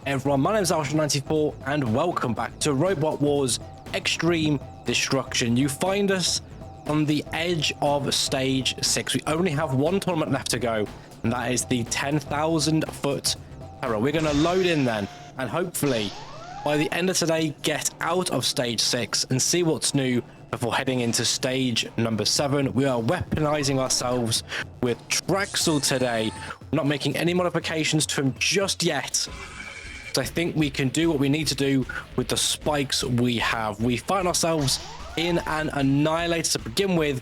Everyone, my name is Alsha94 and welcome back to Robot Wars Extreme Destruction. You find us on the edge of stage 6. We only have one tournament left to go, and that is the 10,000 foot terror. We're going to load in then, and hopefully by the end of today get out of stage 6 and see what's new before heading into stage number 7. We are weaponizing ourselves with Traxel today. We're not making any modifications to him just yet. I think we can do what we need to do with the spikes we have. We find ourselves in an Annihilator to begin with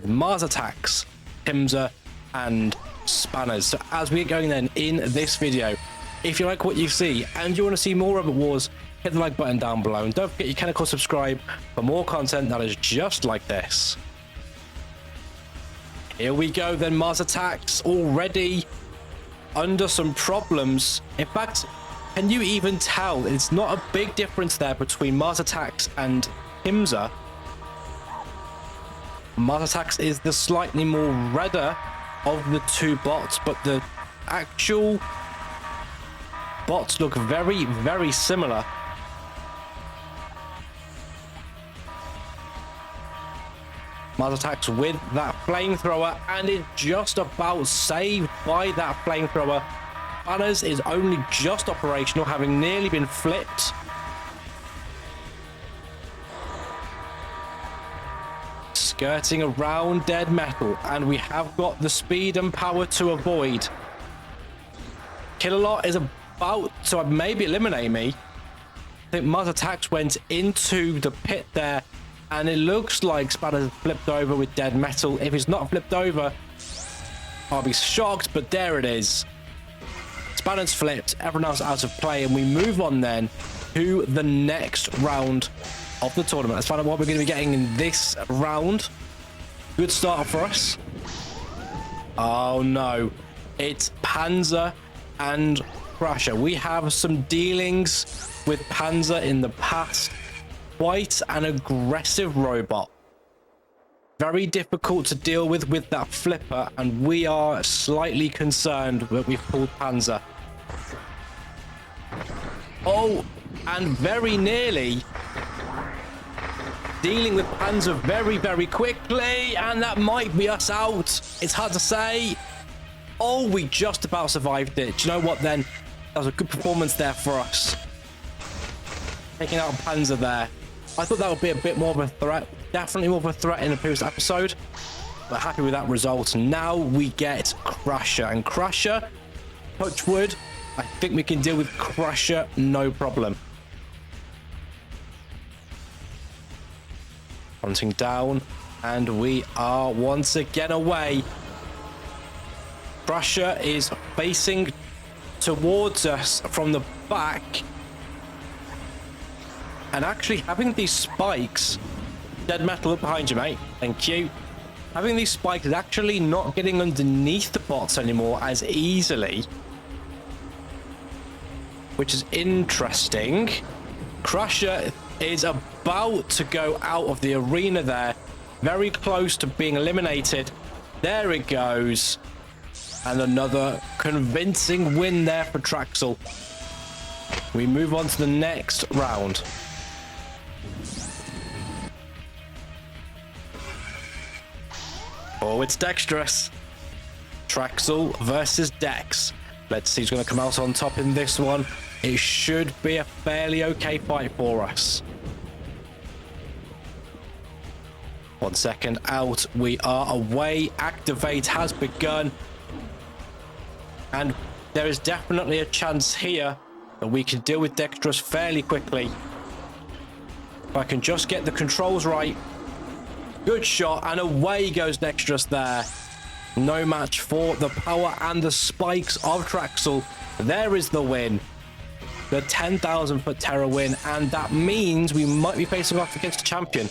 Mars attacks, Timza, and Spanners. So as we get going then in this video, if you like what you see and you want to see more Robot Wars, hit the like button down below. And don't forget you can of course subscribe for more content that is just like this. Here we go then, Mars attacks already under some problems. In fact, can you even tell? It's not a big difference there between Mars Attacks and Timza. Mars Attacks is the slightly more redder of the two bots, but the actual bots look very, very similar. Mars Attacks with that flamethrower, and it's just about saved by that flamethrower. Spanners is only just operational, having nearly been flipped. Skirting around dead metal, and we have got the speed and power to avoid. Killalot is about to maybe eliminate me. I think Mars Attacks went into the pit there, and it looks like Spanners flipped over with dead metal. If it's not flipped over, I'll be shocked, but there it is. Spanners flipped, everyone else out of play, and we move on then to the next round of the tournament. Let's find out what we're going to be getting in this round. Good start for us. Oh no, it's Panzer and Crusher. We have some dealings with Panzer in the past. Quite an aggressive robot. Very difficult to deal with that flipper, and we are slightly concerned that we've pulled Panzer. Oh, and very nearly dealing with Panzer very, very quickly, and that might be us out. It's hard to say. Oh, we just about survived it. Do you know what then? That was a good performance there for us. Taking out Panzer there. I thought that would be a bit more of a threat. Definitely more of a threat in the previous episode. But happy with that result. Now we get Crusher. And Crusher, touch wood, I think we can deal with Crusher no problem. Hunting down. And we are once again away. Crusher is facing towards us from the back. And actually having these spikes, dead metal up behind you, mate. Thank you. Having these spikes is actually not getting underneath the bots anymore as easily, which is interesting. Crusher is about to go out of the arena there, very close to being eliminated. There it goes. And another convincing win there for Traxel. We move on to the next round. Oh, it's Dexterous. Traxel versus Dex. Let's see who's going to come out on top in this one. It should be a fairly okay fight for us. 1 second out. We are away. Activate has begun. And there is definitely a chance here that we can deal with Dexterous fairly quickly. If I can just get the controls right. Good shot, and away goes Dexterous there. No match for the power and the spikes of Traxel. There is the win. The 10,000 foot terror win, and that means we might be facing off against a champion.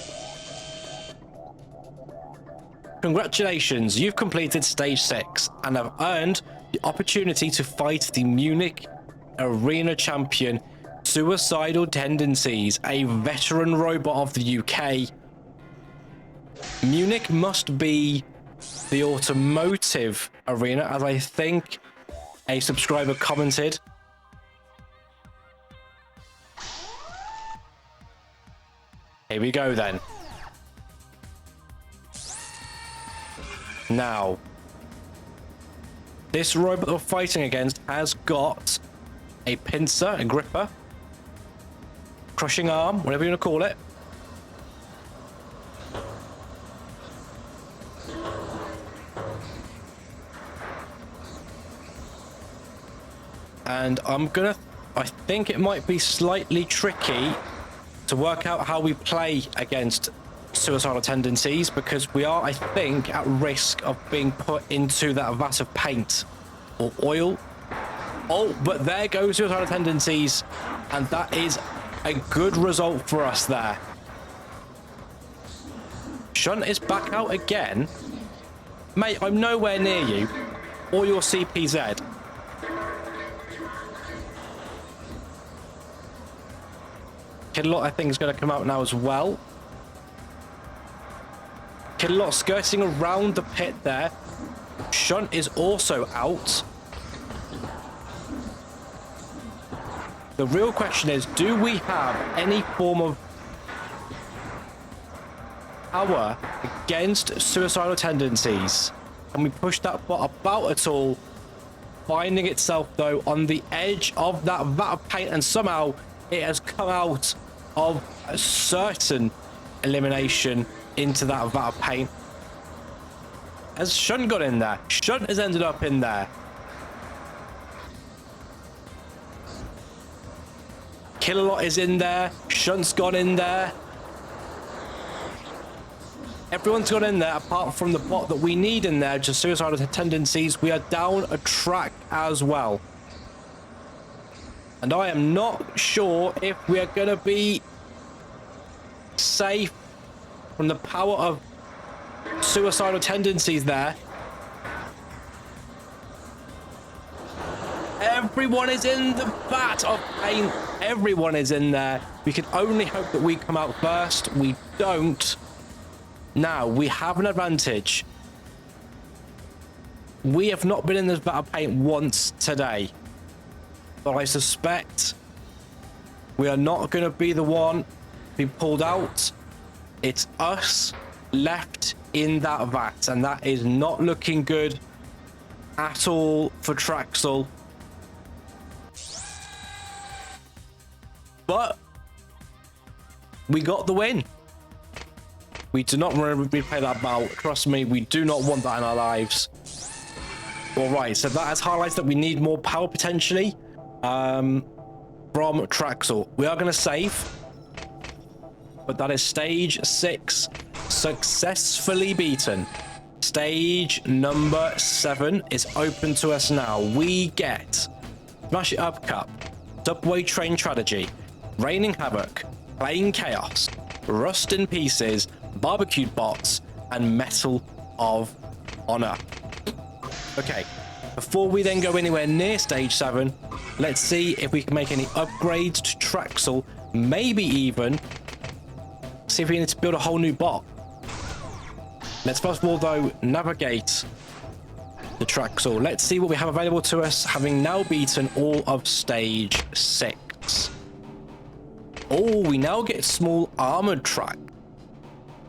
Congratulations, you've completed stage 6 and have earned the opportunity to fight the Munich Arena champion, Suicidal Tendencies, a veteran robot of the UK. Munich must be the automotive arena, as I think a subscriber commented. Here we go then. Now, this robot that we're fighting against has got a pincer, a gripper, crushing arm, whatever you want to call it. And I think it might be slightly tricky to work out how we play against suicidal tendencies, because we are, I think, at risk of being put into that vat of paint or oil. Oh, but there goes suicidal tendencies, and that is a good result for us there. Shunt is back out again. Mate, I'm nowhere near you or your CPZ. Kidlot, I think, is going to come out now as well. Kidlot skirting around the pit there. Shunt is also out. The real question is, do we have any form of power against suicidal tendencies? Can we push that bot about at all? Finding itself, though, on the edge of that vat of paint, and somehow it has come out of a certain elimination into that vat of paint. Has Shunt got in there? Shunt has ended up in there. Killalot is in there. Shunt's gone in there. Everyone's got in there apart from the bot that we need in there, just suicidal tendencies. We are down a track as well. And I am not sure if we are going to be safe from the power of suicidal tendencies there. Everyone is in the vat of paint. Everyone is in there. We can only hope that we come out first. We don't. Now, we have an advantage. We have not been in this vat of paint once today. But I suspect we are not going to be the one to be pulled out. It's us left in that vat, and that is not looking good at all for Traxel. But we got the win. We do not want to replay that bout. Trust me, we do not want that in our lives. All right, so that has highlighted that we need more power potentially from Traxel. We are going to save, but that is stage 6 successfully beaten. Stage number 7 is open to us now. We get Smash It Up Cup, Subway Train Strategy, Raining Havoc, Playing Chaos, Rust in Pieces, Barbecued Bots, and Metal of Honor. Okay, before we then go anywhere near stage 7, let's see if we can make any upgrades to Traxel. Maybe even see if we need to build a whole new bot. Let's first of all, though, navigate the Traxel. Let's see what we have available to us, having now beaten all of stage 6. Oh, we now get small armored track.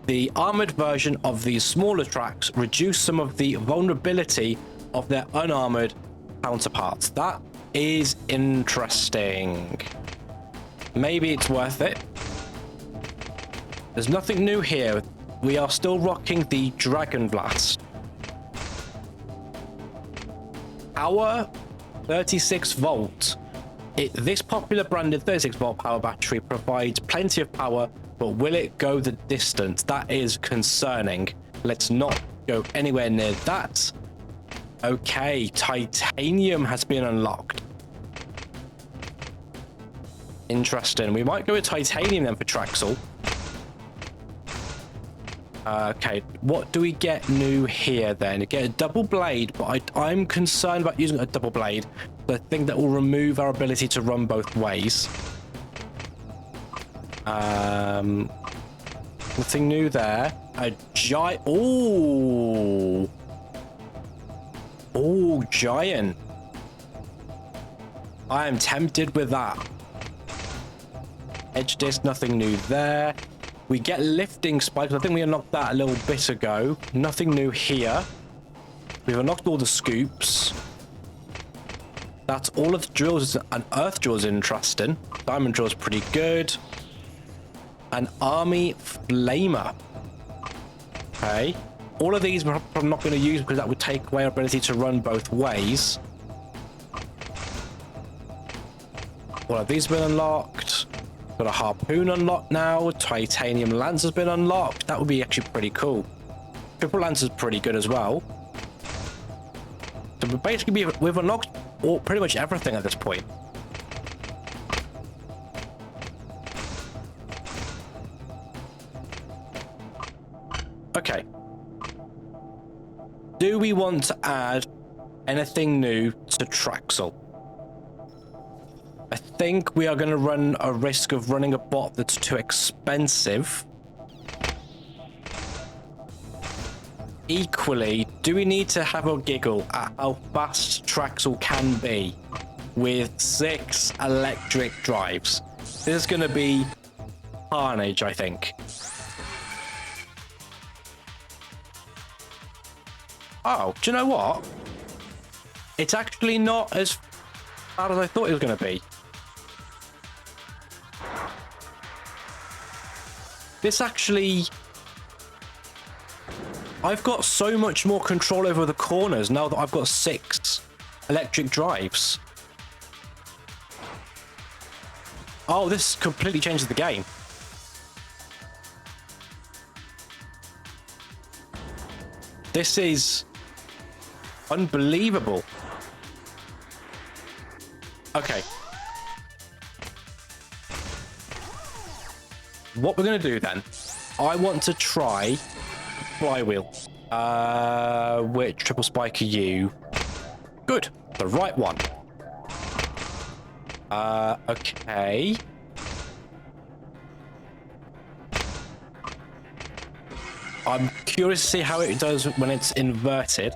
The armored version of these smaller tracks reduce some of the vulnerability of their unarmored counterparts. That is interesting. Maybe it's worth it. There's nothing new here. We are still rocking the Dragon Blast. Power 36 volt. This popular branded 36 volt power battery provides plenty of power, but will it go the distance? That is concerning. Let's not go anywhere near that. Okay, titanium has been unlocked. Interesting. We might go with titanium then for Traxel. Okay, what do we get new here then? We get a double blade, but I'm concerned about using a double blade. I think that will remove our ability to run both ways. Nothing new there. A giant. Oh, giant. I am tempted with that. Edge disc, nothing new there. We get lifting spikes. I think we unlocked that a little bit ago. Nothing new here. We've unlocked all the scoops. That's all of the drills. An earth drill is interesting. Diamond drill is pretty good. An army flamer. Okay. All of these we're probably not going to use because that would take away our ability to run both ways. All of these have been unlocked. Got a harpoon unlocked now. Titanium lance has been unlocked. That would be actually pretty cool. Triple lance is pretty good as well. So we've unlocked pretty much everything at this point. Okay. Do we want to add anything new to Traxel? I think we are going to run a risk of running a bot that's too expensive. Equally, do we need to have a giggle at how fast Traxel can be with 6 electric drives? This is going to be carnage, I think. Oh, do you know what? It's actually not as bad as I thought it was going to be. This actually... I've got so much more control over the corners now that I've got 6 electric drives. Oh, this completely changes the game. This is unbelievable. Okay. What we're going to do then, I want to try flywheel. Which triple spike are you? Good. The right one. Okay. I'm curious to see how it does when it's inverted.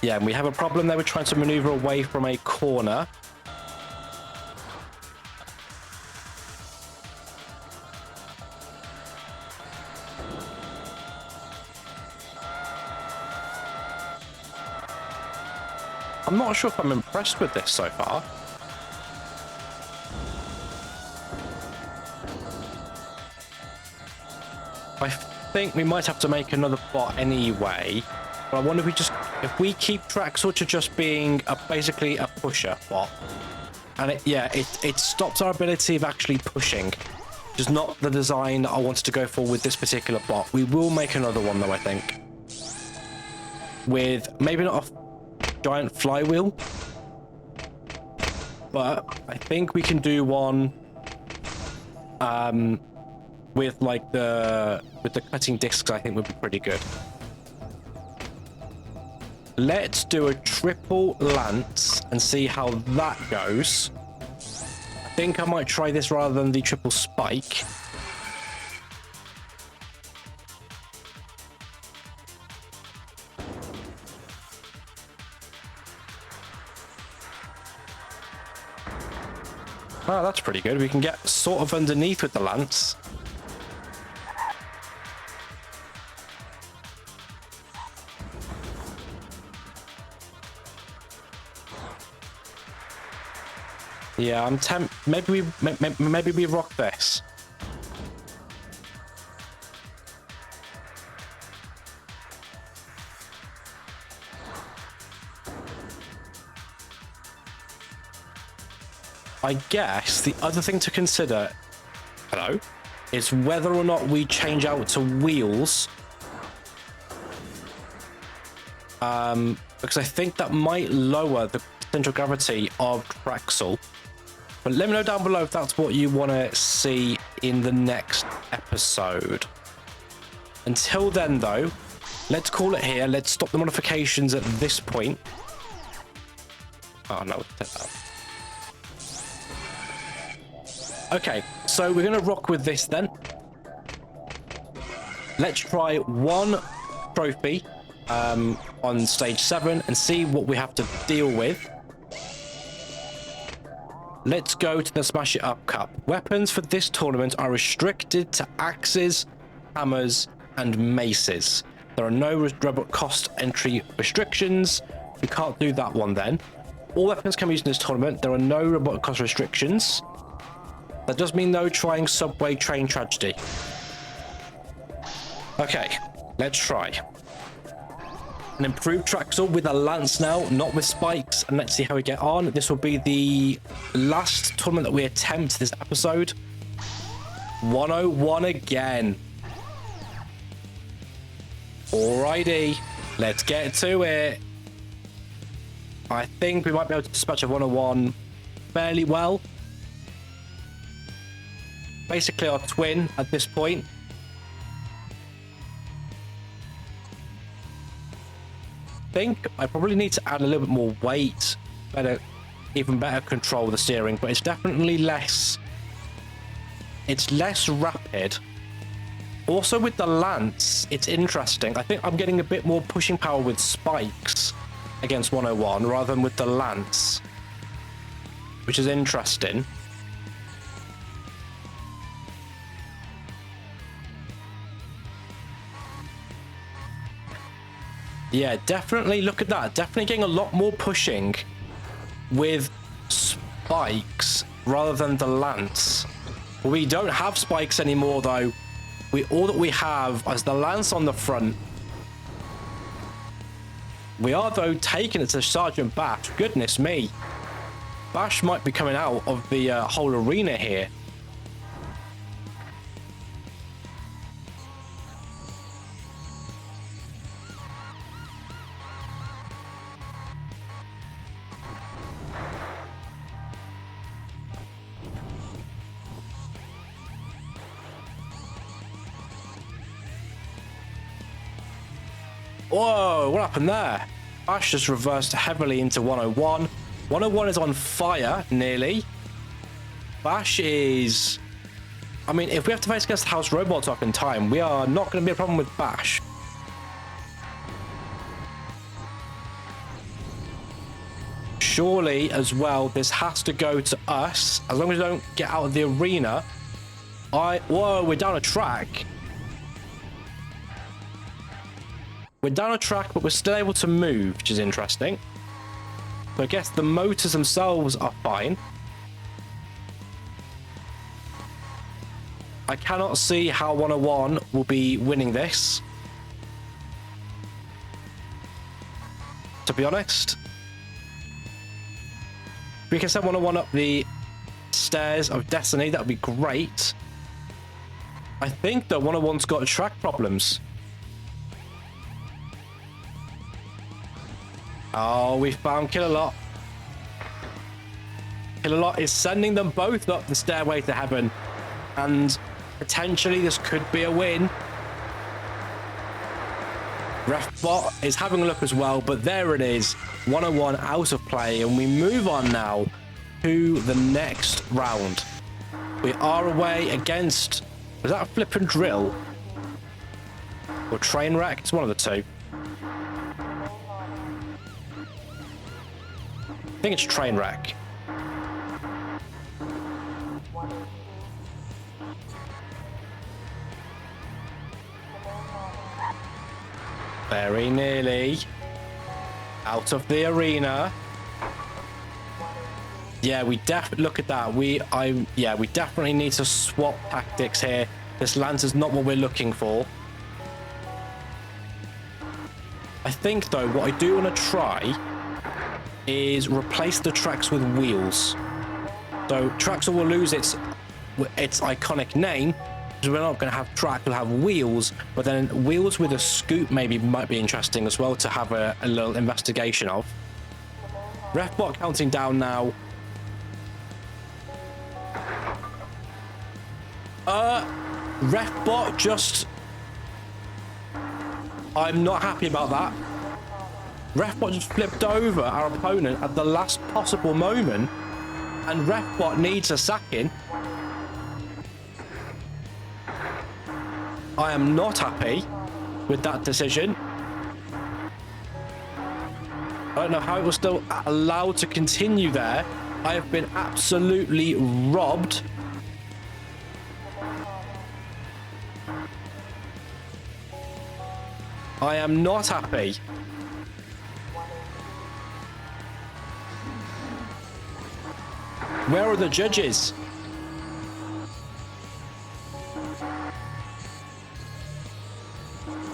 Yeah, and we have a problem there. We're trying to maneuver away from a corner. I'm not sure if I'm impressed with this so far. I think we might have to make another bot anyway. But I wonder if we keep Traxel to just being basically a pusher bot. And it stops our ability of actually pushing. Which is not the design that I wanted to go for with this particular bot. We will make another one though, I think. With maybe not a giant flywheel, but I think we can do one with the cutting discs. I think would be pretty good. Let's do a triple lance and see how that goes. I think I might try this rather than the triple spike. Oh, that's pretty good. We can get sort of underneath with the lance. Yeah, I'm maybe we rock this. I guess the other thing to consider, is whether or not we change out to wheels. Because I think that might lower the central gravity of Traxel. But let me know down below if that's what you want to see in the next episode. Until then, though, let's call it here. Let's stop the modifications at this point. Oh, no. Okay, so we're going to rock with this then. Let's try one trophy on stage 7 and see what we have to deal with. Let's go to the Smash It Up Cup. Weapons for this tournament are restricted to axes, hammers, and maces. There are no robot cost entry restrictions. We can't do that one then. All weapons can be used in this tournament. There are no robot cost restrictions. That does mean no trying Subway Train Tragedy. Okay, let's try. An improved Traxel with a lance now, not with spikes, and let's see how we get on. This will be the last tournament that we attempt this episode. 101 again. Alrighty, let's get to it. I think we might be able to dispatch a 101 fairly well. Basically our twin at this point. I think I probably need to add a little bit more weight, even better control the steering, but it's definitely less. It's less rapid. Also with the lance, it's interesting. I think I'm getting a bit more pushing power with spikes against 101 rather than with the lance, which is interesting. Yeah, definitely. Look at that. Definitely getting a lot more pushing with spikes rather than the lance. We don't have spikes anymore, though. All that we have is the lance on the front. We are, though, taking it to Sergeant Bash. Goodness me. Bash might be coming out of the whole arena here. Whoa, what happened there? Bash just reversed heavily into 101. 101 is on fire, nearly. Bash is... I mean, if we have to face against House Robots up in time, we are not going to be a problem with Bash. Surely, as well, this has to go to us. As long as we don't get out of the arena. Whoa, we're down a track. We're down a track, but we're still able to move, which is interesting. So I guess the motors themselves are fine. I cannot see how 101 will be winning this, to be honest. If we can send 101 up the stairs of destiny, that would be great. I think that 101's got track problems. Oh, we found Killalot. Killalot is sending them both up the stairway to heaven. And potentially this could be a win. Refbot is having a look as well, but there it is. 101 out of play, and we move on now to the next round. We are away against... Was that a flip and drill? Or train wreck? It's one of the two. I think it's train wreck. Very nearly out of the arena. Yeah, we look at that. We definitely need to swap tactics here. This lance is not what we're looking for. I think though, what I do want to try is replace the tracks with wheels. So Traxel will lose its iconic name, because we're not going to have track, we'll have wheels, but then wheels with a scoop maybe might be interesting as well to have a little investigation of. Refbot counting down now. Refbot just... I'm not happy about that. Refbot just flipped over our opponent at the last possible moment, and Refbot needs a sacking. I am not happy with that decision. I don't know how it was still allowed to continue there. I have been absolutely robbed. I am not happy. Where are the judges?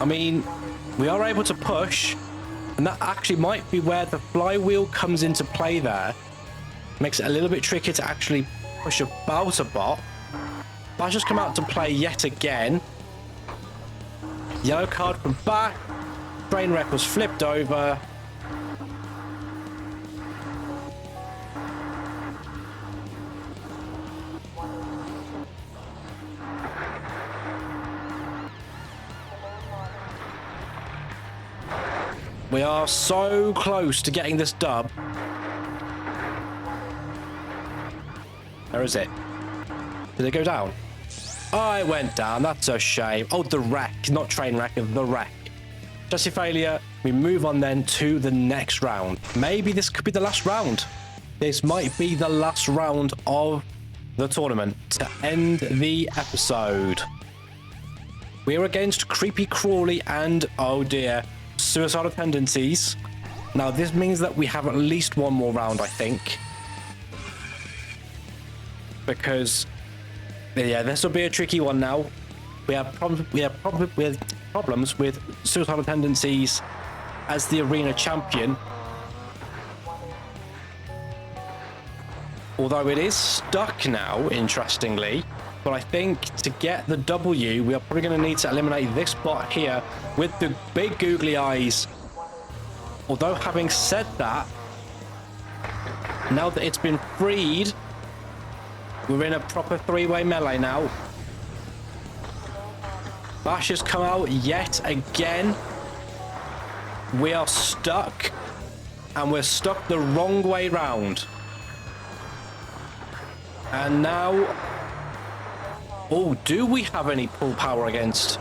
I mean, we are able to push, and that actually might be where the flywheel comes into play there. Makes it a little bit tricky to actually push about a bot. That's just come out to play yet again. Yellow card from back. Trainwreck was flipped over. We are so close to getting this dub. Where is it? Did it go down? Oh, it went down. That's a shame. Oh, the wreck. Not train wreck, the wreck. Chassis failure. We move on then to the next round. Maybe this could be the last round. This might be the last round of the tournament to end the episode. We're against Creepy Crawly and, oh dear, Suicidal Tendencies. Now, this means that we have at least one more round, I think. Because, yeah, this will be a tricky one now. We have problems with Suicidal Tendencies as the arena champion. Although it is stuck now, interestingly. But I think to get the W, we are probably going to need to eliminate this bot here with the big googly eyes. Although having said that, now that it's been freed, we're in a proper three-way melee now. Bash has come out yet again. We are stuck, and we're stuck the wrong way round. And now, oh, do we have any pull power against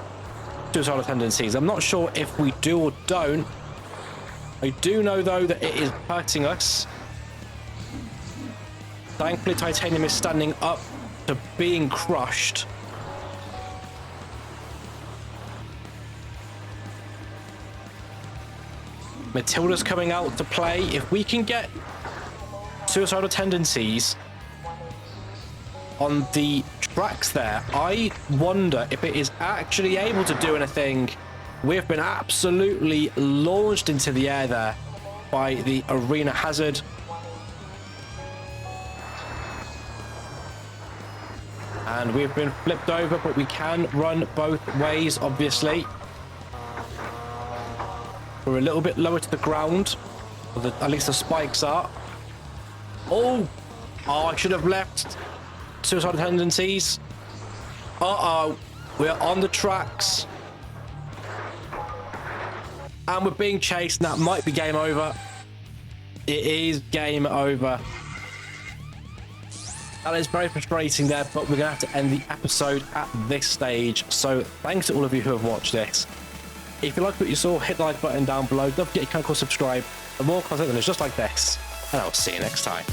Suicidal Tendencies? I'm not sure if we do or don't. I do know, though, that it is hurting us. Thankfully, Titanium is standing up to being crushed. Matilda's coming out to play. If we can get Suicidal Tendencies on the tracks there, I wonder if it is actually able to do anything. We've been absolutely launched into the air there by the arena hazard. And we've been flipped over, but we can run both ways, obviously. We're a little bit lower to the ground, or at least the spikes are. Oh, I should have left Suicidal Tendencies. Uh-oh, we're on the tracks. And we're being chased, and that might be game over. It is game over. That is very frustrating there, but we're going to have to end the episode at this stage. So thanks to all of you who have watched this. If you liked what you saw, hit the like button down below. Don't forget you can, of course, subscribe for more content than is just like this. And I'll see you next time.